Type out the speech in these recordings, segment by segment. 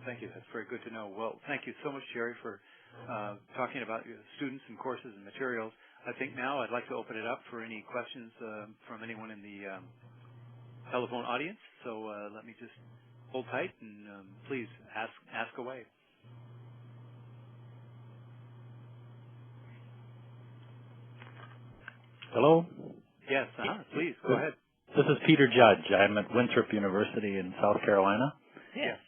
thank you. That's very good to know. Well, thank you so much, Jerry, for talking about your students and courses and materials. I think now I'd like to open it up for any questions from anyone in the telephone audience. So let me just hold tight and please ask away. Hello? Yes, please, go ahead. This is Peter Judge. I'm at Winthrop University in South Carolina. Yes.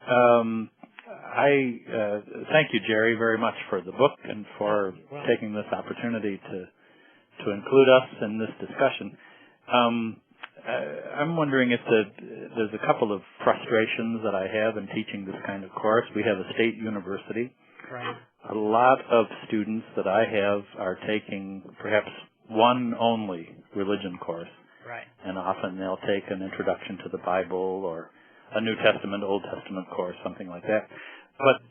I thank you, Jerry, very much for the book and for taking this opportunity to include us in this discussion. I'm wondering if there's a couple of frustrations that I have in teaching this kind of course. We have a state university. Right. A lot of students that I have are taking perhaps one only religion course. Right. And often they'll take an introduction to the Bible or a New Testament, Old Testament course, something like that. But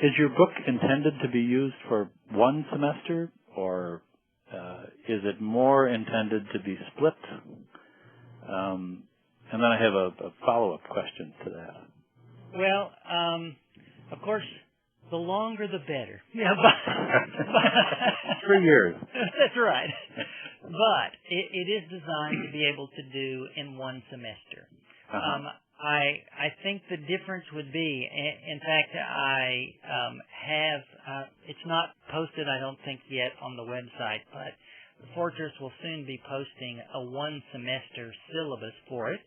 is your book intended to be used for one semester, or is it more intended to be split? And then I have a follow-up question to that. Well, of course, the longer the better. Yeah, 3 years. That's right. But it is designed to be able to do in one semester. I think the difference would be, in fact, I have, it's not posted, I don't think, yet on the website, but Fortress will soon be posting a one-semester syllabus for it,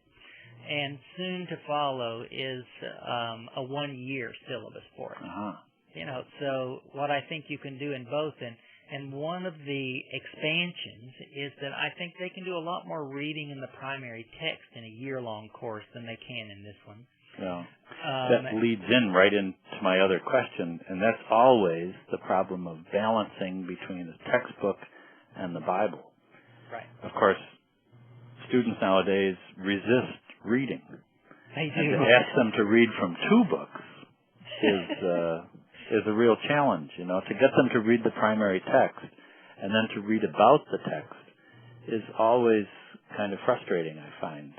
and soon to follow is a one-year syllabus for it. You know, so what I think you can do in both, and one of the expansions is that I think they can do a lot more reading in the primary text in a year-long course than they can in this one. Yeah. That leads in right into my other question, and that's always the problem of balancing between the textbook and the Bible. Right. Of course, students nowadays resist reading. They do. And to ask them to read from two books is a real challenge, you know. To get them to read the primary text and then to read about the text is always kind of frustrating, I find.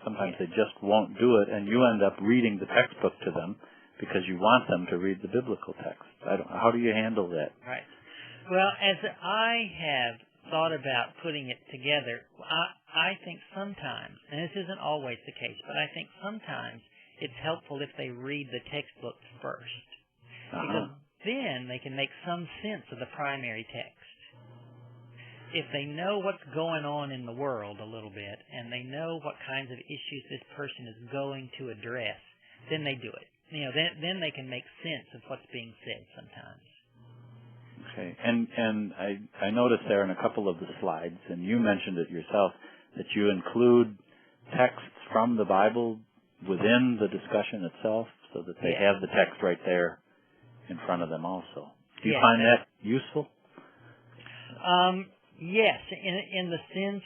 Sometimes they just won't do it, and you end up reading the textbook to them because you want them to read the biblical text. How do you handle that? Right. Well, as I have thought about putting it together, I think sometimes, and this isn't always the case, but I think sometimes it's helpful if they read the textbook first. Because then they can make some sense of the primary text. If they know what's going on in the world a little bit, and they know what kinds of issues this person is going to address, then they do it. You know, then they can make sense of what's being said sometimes. Okay, and I noticed there in a couple of the slides, and you mentioned it yourself, that you include texts from the Bible within the discussion itself, so that they have the text right there in front of them also. Do you find that useful? Yes, in the sense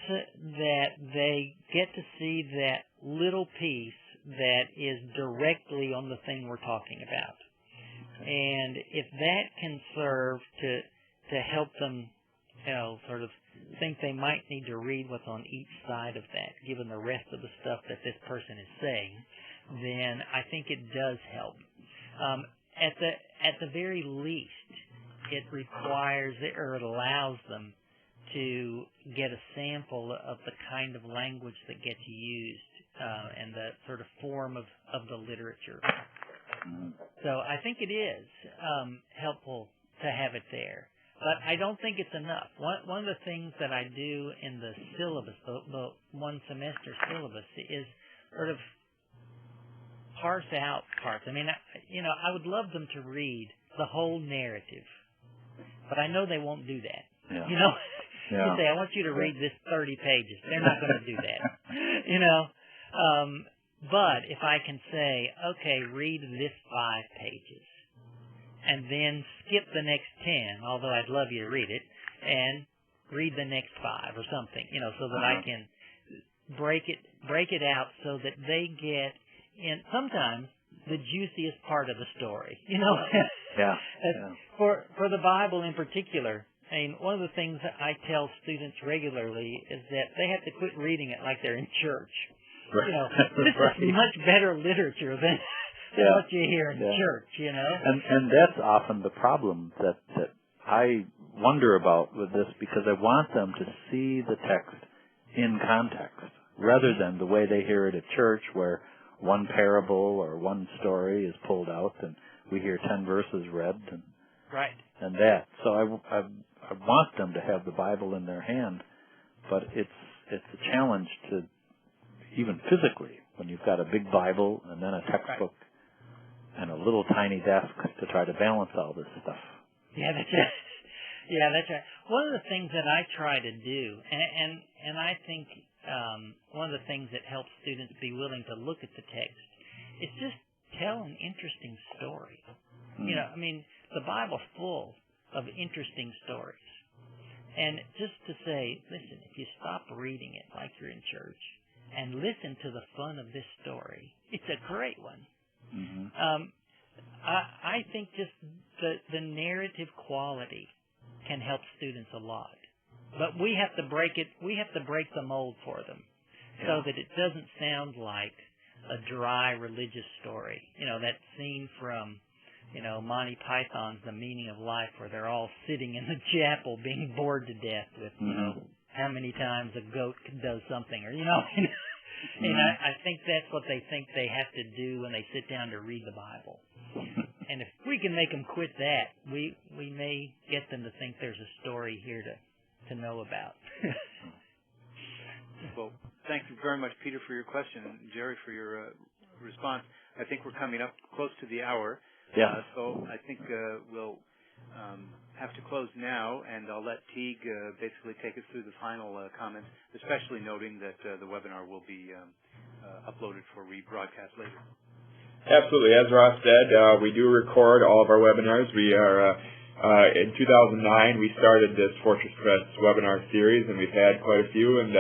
that they get to see that little piece that is directly on the thing we're talking about. And if that can serve to help them, you know, sort of think they might need to read what's on each side of that, given the rest of the stuff that this person is saying, then I think it does help. At the very least, it requires or it allows them to get a sample of the kind of language that gets used and the sort of form of the literature. So I think it is helpful to have it there. But I don't think it's enough. One of the things that I do in the syllabus, the one semester syllabus, is sort of parse out parts. I mean, I would love them to read the whole narrative, but I know they won't do that. Yeah. You know, yeah. You say, I want you to read this 30 pages. They're not going to do that. You know, but if I can say, okay, read this 5 pages, and then skip the next 10, although I'd love you to read it, and read the next 5 or something, you know, so that I can break it out so that they get in sometimes the juiciest part of the story, you know. Yeah. For the Bible in particular, I mean, one of the things that I tell students regularly is that they have to quit reading it like they're in church. Right. You know, this is much better literature what you hear in church, you know. And that's often the problem that I wonder about with this, because I want them to see the text in context rather than the way they hear it at church, where one parable or one story is pulled out and we hear 10 verses read and that. So I want them to have the Bible in their hand, but it's a challenge to, even physically, when you've got a big Bible and then a textbook and a little tiny desk to try to balance all this stuff. Yeah, that's right. Yeah, that's right. One of the things that I try to do, and I think one of the things that helps students be willing to look at the text is just tell an interesting story. You know, I mean, the Bible's full of interesting stories. And just to say, listen, if you stop reading it like you're in church and listen to the fun of this story, it's a great one. I think just the narrative quality can help students a lot. But we have to break it. We have to break the mold for them so that it doesn't sound like a dry religious story. You know, that scene from, you know, Monty Python's The Meaning of Life, where they're all sitting in the chapel being bored to death with, you know, how many times a goat does something, or, you know. And I think that's what they think they have to do when they sit down to read the Bible. And if we can make them quit that, we may get them to think there's a story here to know about. Well, thank you very much, Peter, for your question, and Jerry for your response. I think we're coming up close to the hour. Yeah. So I think we'll have to close now, and I'll let Teague basically take us through the final comments, especially noting that the webinar will be uploaded for rebroadcast later. Absolutely. As Ross said, we do record all of our webinars. We are, in 2009, we started this Fortress Press webinar series, and we've had quite a few, and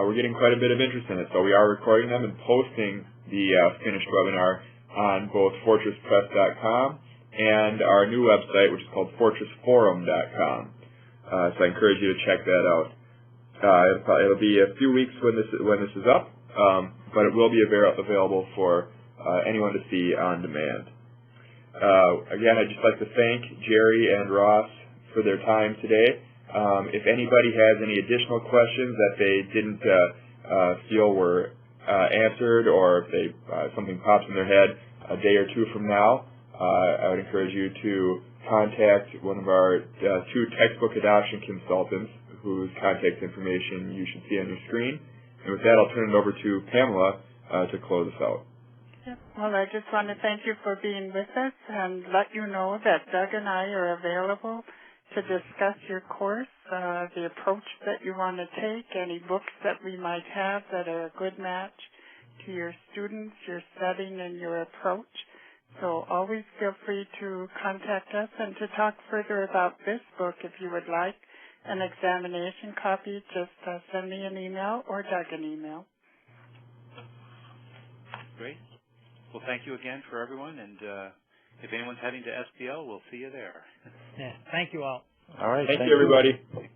we're getting quite a bit of interest in it. So we are recording them and posting the finished webinar on both fortresspress.com and our new website, which is called fortressforum.com. So I encourage you to check that out. It'll be a few weeks when this is up, but it will be available for anyone to see on demand. Again, I'd just like to thank Jerry and Ross for their time today. If anybody has any additional questions that they didn't feel were answered, or if something pops in their head a day or two from now, I would encourage you to contact one of our 2 textbook adoption consultants, whose contact information you should see on your screen. And with that, I'll turn it over to Pamela to close us out. Well, I just want to thank you for being with us and let you know that Doug and I are available to discuss your course, the approach that you want to take, any books that we might have that are a good match to your students, your setting, and your approach. So always feel free to contact us and to talk further about this book if you would like an examination copy. Just send me an email or Doug an email. Great. Well, thank you again for everyone, and if anyone's heading to SPL, we'll see you there. Yeah, thank you all. All right. Thank you, everybody.